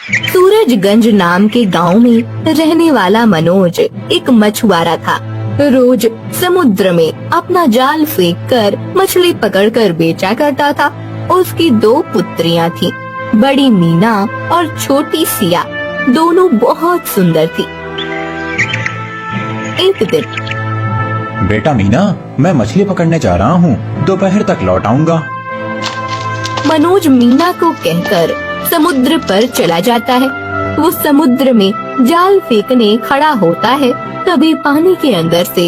सूरजगंज नाम के गांव में रहने वाला मनोज एक मछुआरा था। रोज समुद्र में अपना जाल फेंककर मछली पकड़कर बेचा करता था। उसकी 2 पुत्रियां थीं, बड़ी मीना और छोटी सिया। दोनों बहुत सुंदर थी। एक दिन, बेटा मीना, मैं मछली पकड़ने जा रहा हूँ, दोपहर तक लौट आऊंगा। मनोज मीना को कहकर समुद्र पर चला जाता है। वो समुद्र में जाल फेंकने खड़ा होता है, तभी पानी के अंदर से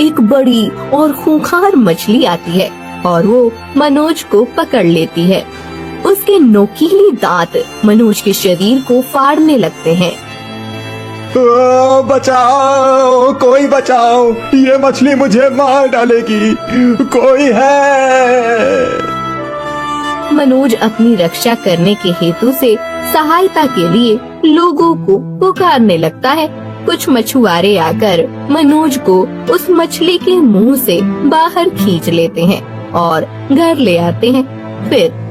एक बड़ी और खूंखार मछली आती है और वो मनोज को पकड़ लेती है। उसके नोकीले दांत मनोज के शरीर को फाड़ने लगते हैं। बचाओ, कोई बचाओ, ये मछली मुझे मार डालेगी, कोई है। मनोज अपनी रक्षा करने के हेतु से सहायता के लिए लोगों को पुकारने लगता है। कुछ मछुआरे आकर मनोज को उस मछली के मुंह से बाहर खींच लेते हैं और घर ले आते हैं। फिर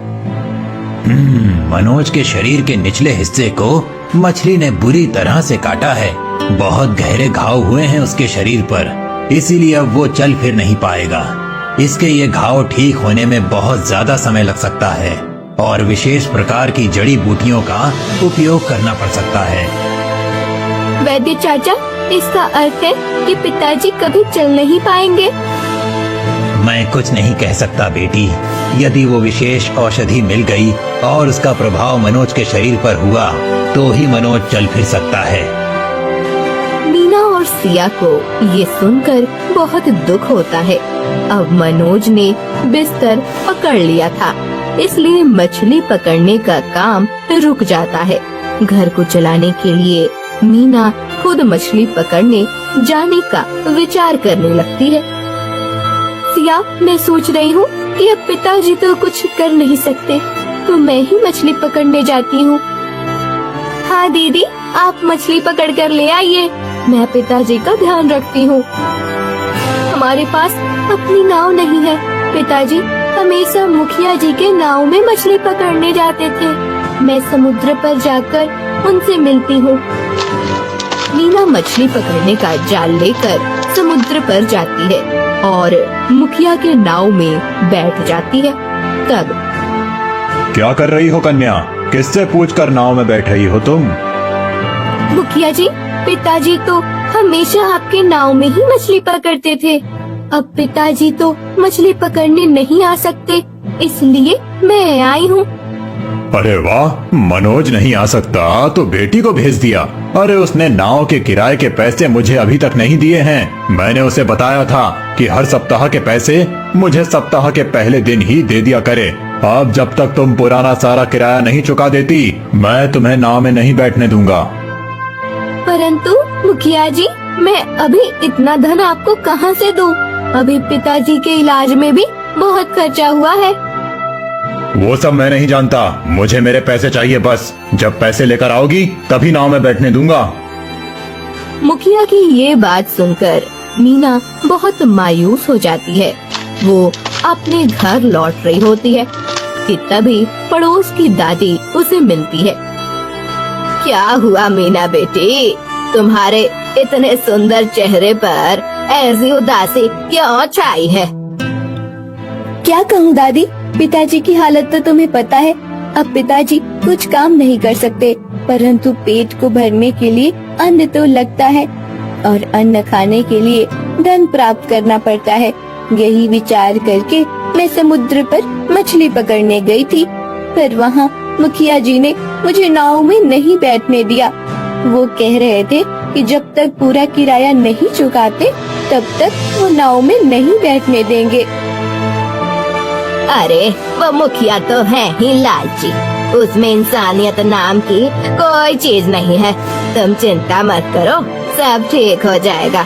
मनोज के शरीर के निचले हिस्से को मछली ने बुरी तरह से काटा है। बहुत गहरे घाव हुए हैं उसके शरीर पर, इसीलिए अब वो चल फिर नहीं पाएगा। इसके ये घाव ठीक होने में बहुत ज्यादा समय लग सकता है और विशेष प्रकार की जड़ी बूटियों का उपयोग करना पड़ सकता है। वैद्य चाचा, इसका अर्थ है कि पिताजी कभी चल नहीं पाएंगे। मैं कुछ नहीं कह सकता बेटी। यदि वो विशेष औषधि मिल गई और उसका प्रभाव मनोज के शरीर पर हुआ तो ही मनोज चल फिर सकता है। मीना और सिया को ये सुनकर बहुत दुख होता है। अब मनोज ने बिस्तर पकड़ लिया था, इसलिए मछली पकड़ने का काम रुक जाता है। घर को चलाने के लिए मीना खुद मछली पकड़ने जाने का विचार करने लगती है। सिया, मैं सोच रही हूँ कि अब पिताजी तो कुछ कर नहीं सकते, तो मैं ही मछली पकड़ने जाती हूँ। हाँ दीदी, आप मछली पकड़ कर ले आइए, मैं पिताजी का ध्यान रखती हूँ। हमारे पास अपनी नाव नहीं है। पिताजी हमेशा मुखिया जी के नाव में मछली पकड़ने जाते थे। मैं समुद्र पर जाकर उनसे मिलती हूँ। मीना मछली पकड़ने का जाल लेकर समुद्र पर जाती है और मुखिया के नाव में बैठ जाती है। तब, क्या कर रही हो कन्या? किससे पूछकर नाव में बैठ रही हो तुम? मुखिया जी, पिताजी तो हमेशा आपके नाव में ही मछली पकड़ते थे। अब पिताजी तो मछली पकड़ने नहीं आ सकते, इसलिए मैं आई हूँ। अरे वाह, मनोज नहीं आ सकता तो बेटी को भेज दिया। अरे उसने नाव के किराए के पैसे मुझे अभी तक नहीं दिए हैं। मैंने उसे बताया था कि हर सप्ताह के पैसे मुझे सप्ताह के पहले दिन ही दे दिया करे। अब जब तक तुम पुराना सारा किराया नहीं चुका देती, मैं तुम्हें नाव में नहीं बैठने दूंगा। परंतु मुखिया जी, मैं अभी इतना धन आपको कहाँ से दूं? अभी पिताजी के इलाज में भी बहुत खर्चा हुआ है। वो सब मैं नहीं जानता, मुझे मेरे पैसे चाहिए बस। जब पैसे लेकर आओगी तभी नाव में बैठने दूंगा। मुखिया की ये बात सुनकर मीना बहुत मायूस हो जाती है। वो अपने घर लौट रही होती है कि तभी पड़ोस की दादी उसे मिलती है। क्या हुआ मीना बेटी, तुम्हारे इतने सुंदर चेहरे पर ऐसी उदासी क्यों छाई है? क्या कहूँ दादी, पिताजी की हालत तो तुम्हें पता है। अब पिताजी कुछ काम नहीं कर सकते, परंतु पेट को भरने के लिए अन्न तो लगता है और अन्न खाने के लिए धन प्राप्त करना पड़ता है। यही विचार करके मैं समुद्र पर मछली पकड़ने गई थी, पर वहाँ मुखिया जी ने मुझे नाव में नहीं बैठने दिया। वो कह रहे थे कि जब तक पूरा किराया नहीं चुकाते तब तक वो नाव में नहीं बैठने देंगे। अरे वो मुखिया तो है ही लालची, उसमें इंसानियत नाम की कोई चीज नहीं है। तुम चिंता मत करो, सब ठीक हो जाएगा।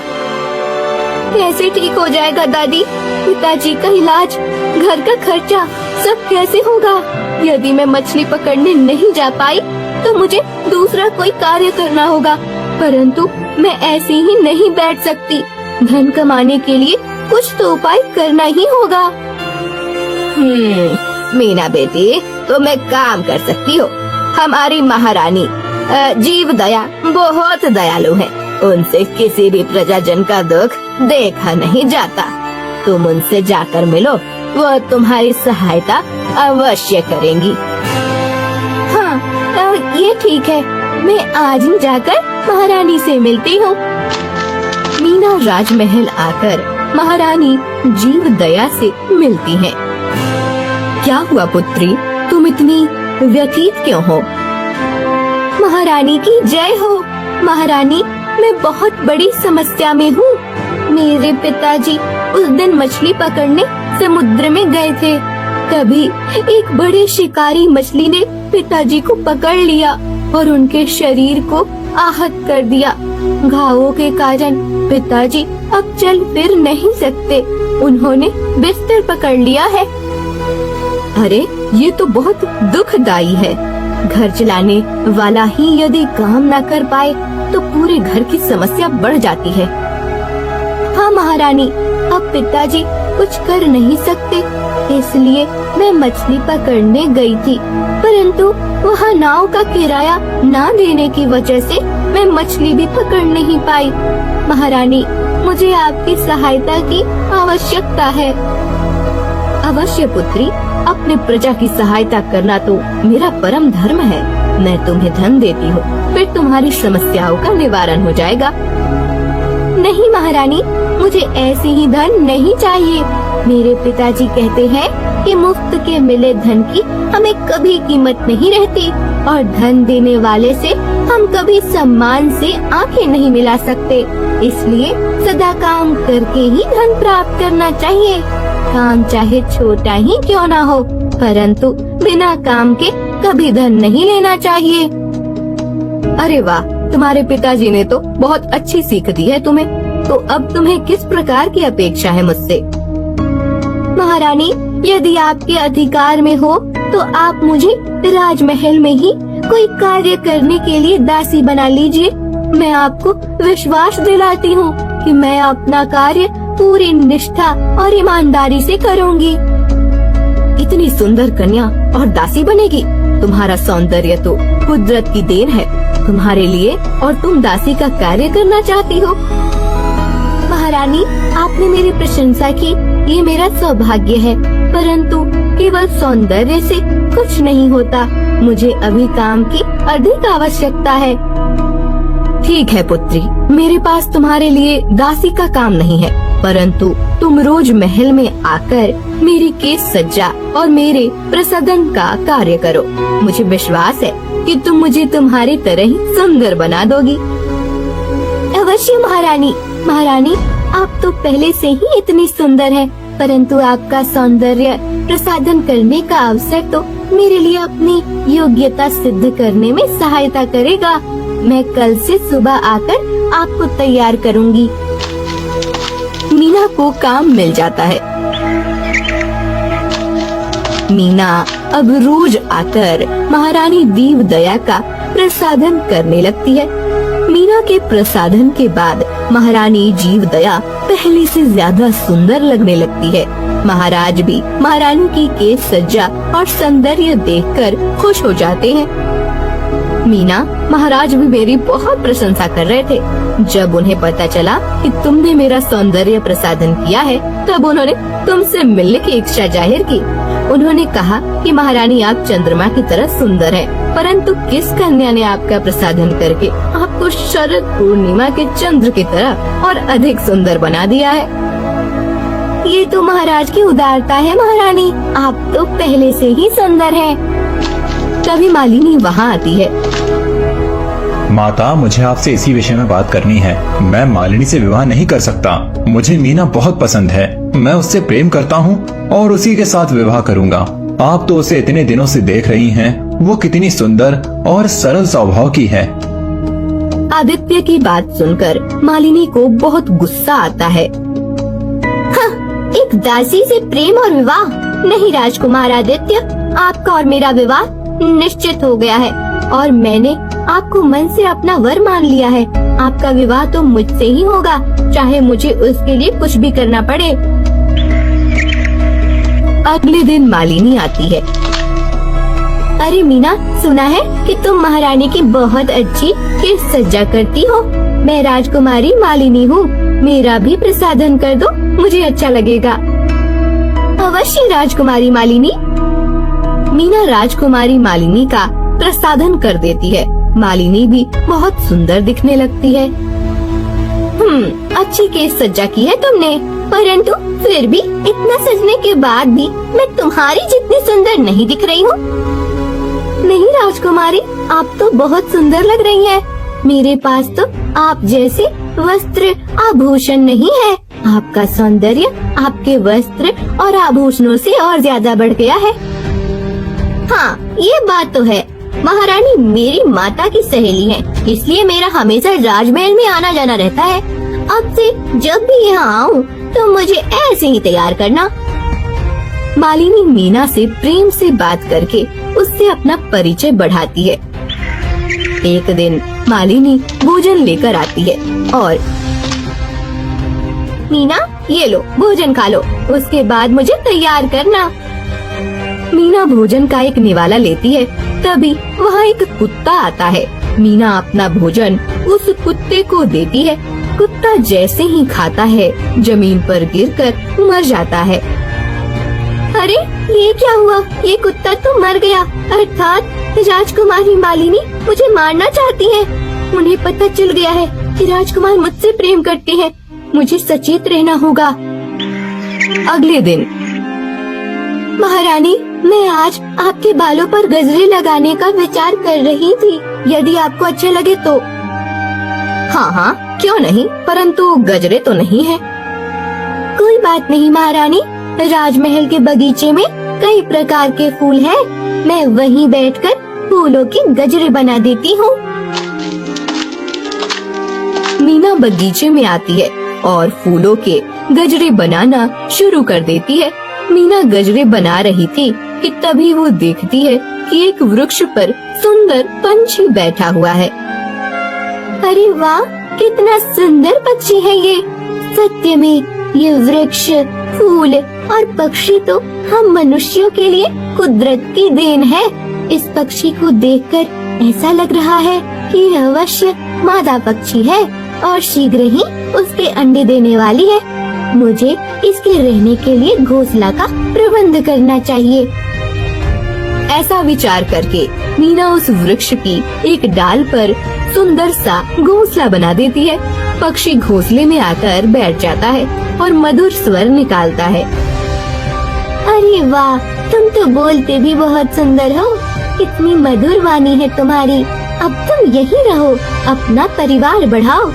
कैसे ठीक हो जाएगा दादी? पिताजी का इलाज, घर का खर्चा सब कैसे होगा? यदि मैं मछली पकड़ने नहीं जा पाई तो मुझे दूसरा कोई कार्य करना होगा, परंतु मैं ऐसे ही नहीं बैठ सकती। धन कमाने के लिए कुछ तो उपाय करना ही होगा। मीना बेटी, तुम एक काम कर सकती हो। हमारी महारानी जीव दया बहुत दयालु है, उनसे किसी भी प्रजाजन का दुख देखा नहीं जाता। तुम उनसे जाकर मिलो, वो तुम्हारी सहायता अवश्य करेंगी। हाँ, ये ठीक है, मैं आज ही जाकर महारानी से मिलती हूँ। मीना राजमहल आकर महारानी जीव दया से मिलती है। क्या हुआ पुत्री, तुम इतनी व्यथित क्यों हो? महारानी की जय हो। महारानी, मैं बहुत बड़ी समस्या में हूँ। मेरे पिताजी उस दिन मछली पकड़ने समुद्र में गए थे। तभी एक बड़े शिकारी मछली ने पिताजी को पकड़ लिया और उनके शरीर को आहत कर दिया। घावों के कारण पिताजी अब चल फिर नहीं सकते। उन्होंने बिस्तर पकड़ लिया है। अरे, ये तो बहुत दुखदाई है। घर चलाने वाला ही यदि काम न कर पाए तो पूरे घर की समस्या बढ़ जाती है। हाँ महारानी, अब पिताजी कुछ कर नहीं सकते, इसलिए मैं मछली पकड़ने गई थी, परंतु वहाँ नाव का किराया ना देने की वजह से मैं मछली भी पकड़ नहीं पाई। महारानी, मुझे आपकी सहायता की आवश्यकता है। अवश्य पुत्री, अपने प्रजा की सहायता करना तो मेरा परम धर्म है। मैं तुम्हें धन देती हूँ, फिर तुम्हारी समस्याओं का निवारण हो जाएगा। नहीं महारानी, मुझे ऐसी ही धन नहीं चाहिए। मेरे पिताजी कहते हैं कि मुफ्त के मिले धन की हमें कभी कीमत नहीं रहती और धन देने वाले से हम कभी सम्मान से आंखें नहीं मिला सकते। इसलिए सदा काम करके ही धन प्राप्त करना चाहिए। काम चाहे छोटा ही क्यों ना हो, परंतु बिना काम के कभी धन नहीं लेना चाहिए। अरे वाह, तुम्हारे पिताजी ने तो बहुत अच्छी सीख दी है तुम्हें। तो अब तुम्हें किस प्रकार की अपेक्षा है मुझसे? महारानी, यदि आपके अधिकार में हो तो आप मुझे राजमहल में ही कोई कार्य करने के लिए दासी बना लीजिए। मैं आपको विश्वास दिलाती हूँ कि मैं अपना कार्य पूरी निष्ठा और ईमानदारी से करूँगी। इतनी सुंदर कन्या और दासी बनेगी? तुम्हारा सौंदर्य तो कुदरत की देन है तुम्हारे लिए, और तुम दासी का कार्य करना चाहती हो। महारानी, आपने मेरी प्रशंसा की, ये मेरा सौभाग्य है, परंतु केवल सौंदर्य से कुछ नहीं होता। मुझे अभी काम की अधिक आवश्यकता है। ठीक है पुत्री, मेरे पास तुम्हारे लिए दासी का काम नहीं है, परंतु तुम रोज महल में आकर मेरी केश सज्जा और मेरे प्रसाधन का कार्य करो। मुझे विश्वास है कि तुम मुझे तुम्हारी तरह ही सुंदर बना दोगी। अवश्य महारानी। महारानी, आप तो पहले से ही इतनी सुंदर हैं, परंतु आपका सौंदर्य प्रसाधन करने का अवसर तो मेरे लिए अपनी योग्यता सिद्ध करने में सहायता करेगा। मैं कल से सुबह आकर आपको तैयार करूंगी। मीना को काम मिल जाता है। मीना अब रोज आकर महारानी दीव दया का प्रसाधन करने लगती है। मीना के प्रसाधन के बाद महारानी जीव दया पहले से ज्यादा सुंदर लगने लगती है। महाराज भी महारानी की केश सज्जा और सौंदर्य देखकर खुश हो जाते हैं। मीना, महाराज भी मेरी बहुत प्रशंसा कर रहे थे। जब उन्हें पता चला कि तुमने मेरा सौंदर्य प्रसाधन किया है, तब उन्होंने तुमसे मिलने की इच्छा जाहिर की। उन्होंने कहा कि महारानी, आप चंद्रमा की तरह सुंदर हैं, परंतु किस कन्या ने आपका प्रसाधन करके आपको शरद पूर्णिमा के चंद्र की तरह और अधिक सुंदर बना दिया है? ये तो महाराज की उदारता है महारानी, आप तो पहले से ही सुंदर हैं। तभी मालिनी वहाँ आती है। माता, मुझे आपसे इसी विषय में बात करनी है। मैं मालिनी से विवाह नहीं कर सकता। मुझे मीना बहुत पसंद है। मैं उससे प्रेम करता हूँ और उसी के साथ विवाह करूँगा। आप तो उसे इतने दिनों से देख रही हैं। वो कितनी सुंदर और सरल स्वभाव की है। आदित्य की बात सुनकर मालिनी को बहुत गुस्सा आता है। हाँ, एक दासी से प्रेम और विवाह? नहीं राजकुमार आदित्य, आपका और मेरा विवाह निश्चित हो गया है और मैंने आपको मन से अपना वर मान लिया है। आपका विवाह तो मुझसे ही होगा, चाहे मुझे उसके लिए कुछ भी करना पड़े। अगले दिन मालिनी आती है। अरे मीना, सुना है कि तुम महारानी की बहुत अच्छी केश सज्जा करती हो। मैं राजकुमारी मालिनी हूँ, मेरा भी प्रसाधन कर दो, मुझे अच्छा लगेगा। अवश्य राजकुमारी मालिनी। मीना राजकुमारी मालिनी का प्रसाधन कर देती है। मालिनी भी बहुत सुंदर दिखने लगती है। अच्छी केश सज्जा की है तुमने, परंतु फिर भी इतना सजने के बाद भी मैं तुम्हारी जितनी सुंदर नहीं दिख रही हूँ। नहीं राजकुमारी, आप तो बहुत सुंदर लग रही हैं। मेरे पास तो आप जैसे वस्त्र आभूषण नहीं है। आपका सौंदर्य आपके वस्त्र और आभूषणों से और ज्यादा बढ़ गया है। हाँ, ये बात तो है। महारानी मेरी माता की सहेली है, इसलिए मेरा हमेशा राजमहल में आना जाना रहता है। अब से जब भी यहाँ आऊँ तो मुझे ऐसे ही तैयार करना। मालिनी मीना से प्रेम से बात करके उससे अपना परिचय बढ़ाती है। एक दिन मालिनी भोजन लेकर आती है और मीना, ये लो भोजन खा लो, उसके बाद मुझे तैयार करना। मीना भोजन का एक निवाला लेती है, तभी वहाँ एक कुत्ता आता है। मीना अपना भोजन उस कुत्ते को देती है। कुत्ता जैसे ही खाता है, जमीन पर गिरकर मर जाता है। अरे ये क्या हुआ? ये कुत्ता तो मर गया, अर्थात राजकुमारी मालिनी मुझे मारना चाहती है। उन्हें पता चल गया है कि राजकुमार मुझसे प्रेम करते हैं। मुझे सचेत रहना होगा। अगले दिन, महारानी, मैं आज आपके बालों पर गजरे लगाने का विचार कर रही थी, यदि आपको अच्छा लगे तो। हाँ हाँ, क्यों नहीं, परंतु गजरे तो नहीं है। कोई बात नहीं महारानी, राजमहल के बगीचे में कई प्रकार के फूल हैं। मैं वहीं बैठकर फूलों के गजरे बना देती हूँ। मीना बगीचे में आती है और फूलों के गजरे बनाना शुरू कर देती है। मीना गजरे बना रही थी कि तभी वो देखती है कि एक वृक्ष पर सुंदर पंछी बैठा हुआ है। अरे वाह, कितना सुंदर पक्षी है ये। सत्य में ये वृक्ष, फूल और पक्षी तो हम मनुष्यों के लिए कुदरत की देन है। इस पक्षी को देखकर ऐसा लग रहा है कि यह अवश्य मादा पक्षी है और शीघ्र ही उसके अंडे देने वाली है। मुझे इसके रहने के लिए घोंसला का प्रबंध करना चाहिए। ऐसा विचार करके मीना उस वृक्ष की एक डाल पर सुंदर सा घोंसला बना देती है। पक्षी घोंसले में आकर बैठ जाता है और मधुर स्वर निकालता है। अरे वाह, तुम तो बोलते भी बहुत सुंदर हो। कितनी मधुर वाणी है तुम्हारी। अब तुम यहीं रहो, अपना परिवार बढ़ाओ।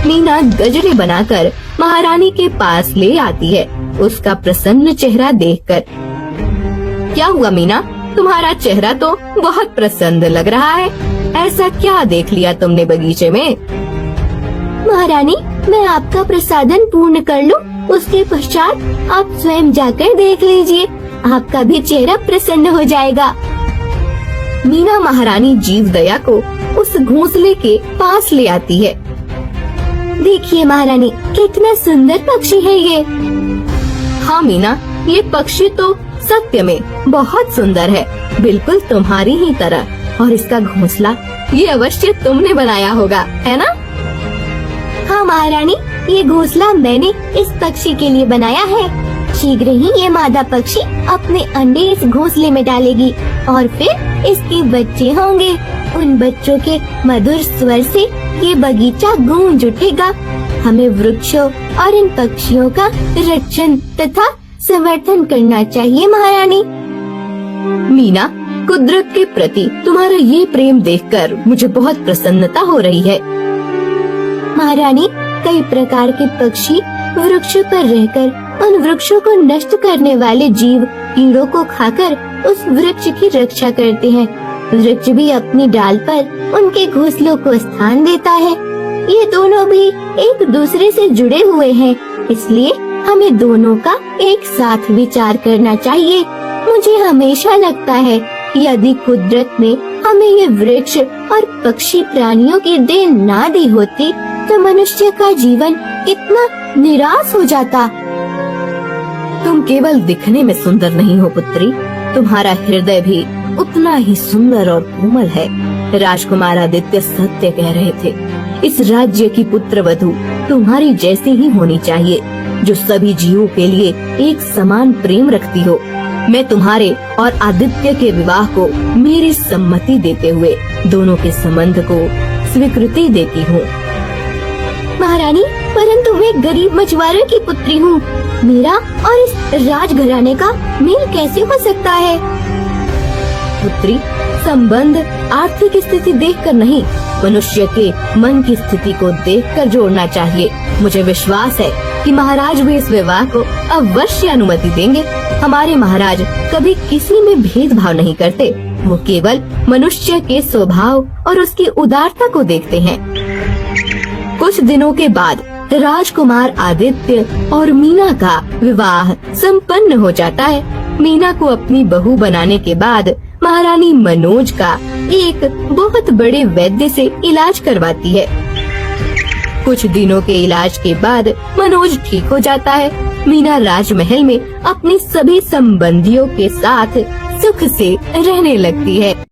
मीना गजरे बनाकर महारानी के पास ले आती है, उसका प्रसन्न चेहरा देखकर। क्या हुआ मीना, तुम्हारा चेहरा तो बहुत प्रसन्न लग रहा है। ऐसा क्या देख लिया तुमने बगीचे में? महारानी, मैं आपका प्रसाधन पूर्ण कर लूं, उसके पश्चात आप स्वयं जाकर देख लीजिए, आपका भी चेहरा प्रसन्न हो जाएगा। मीना महारानी जीव दया को उस घोंसले के पास ले आती है। देखिए महारानी, कितना सुंदर पक्षी है ये। हाँ मीना, ये पक्षी तो सत्य में बहुत सुंदर है, बिल्कुल तुम्हारी ही तरह। और इसका घोंसला ये अवश्य तुमने बनाया होगा, है ना? हाँ महारानी, ये घोंसला मैंने इस पक्षी के लिए बनाया है। शीघ्र ही ये मादा पक्षी अपने अंडे इस घोंसले में डालेगी और फिर इसके बच्चे होंगे। उन बच्चों के मधुर स्वर से ये बगीचा गूंज उठेगा। हमें वृक्षों और इन पक्षियों का रक्षण तथा संवर्धन करना चाहिए महारानी। मीना, कुदरत के प्रति तुम्हारा ये प्रेम देखकर मुझे बहुत प्रसन्नता हो रही है। महारानी, कई प्रकार के पक्षी वृक्षों पर रहकर उन वृक्षों को नष्ट करने वाले जीव कीड़ों को खाकर उस वृक्ष की रक्षा करते हैं। वृक्ष भी अपनी डाल पर उनके घोंसलों को स्थान देता है। ये दोनों भी एक दूसरे से जुड़े हुए हैं, इसलिए हमें दोनों का एक साथ विचार करना चाहिए। मुझे हमेशा लगता है यदि कुदरत ने हमें ये वृक्ष और पक्षी प्राणियों की देन ना दी होती तो मनुष्य का जीवन कितना निराश हो जाता। तुम केवल दिखने में सुंदर नहीं हो पुत्री, तुम्हारा हृदय भी उतना ही सुंदर और कोमल है। राजकुमार आदित्य सत्य कह रहे थे। इस राज्य की पुत्र वधू तुम्हारी जैसी ही होनी चाहिए, जो सभी जीवों के लिए एक समान प्रेम रखती हो। मैं तुम्हारे और आदित्य के विवाह को मेरी सम्मति देते हुए दोनों के संबंध को स्वीकृति देती हूँ। महारानी, परंतु मैं गरीब मछुआरे की पुत्री हूँ। मेरा और इस राजघराने का मेल कैसे हो सकता है? पुत्री, संबंध आर्थिक स्थिति देखकर नहीं, मनुष्य के मन की स्थिति को देखकर जोड़ना चाहिए। मुझे विश्वास है कि महाराज भी इस विवाह को अवश्य अनुमति देंगे। हमारे महाराज कभी किसी में भेदभाव नहीं करते, वो केवल मनुष्य के स्वभाव और उसकी उदारता को देखते हैं। कुछ दिनों के बाद राजकुमार आदित्य और मीना का विवाह संपन्न हो जाता है। मीना को अपनी बहू बनाने के बाद महारानी मनोज का एक बहुत बड़े वैद्य से इलाज करवाती है। कुछ दिनों के इलाज के बाद मनोज ठीक हो जाता है। मीना राजमहल में अपने सभी संबंधियों के साथ सुख से रहने लगती है।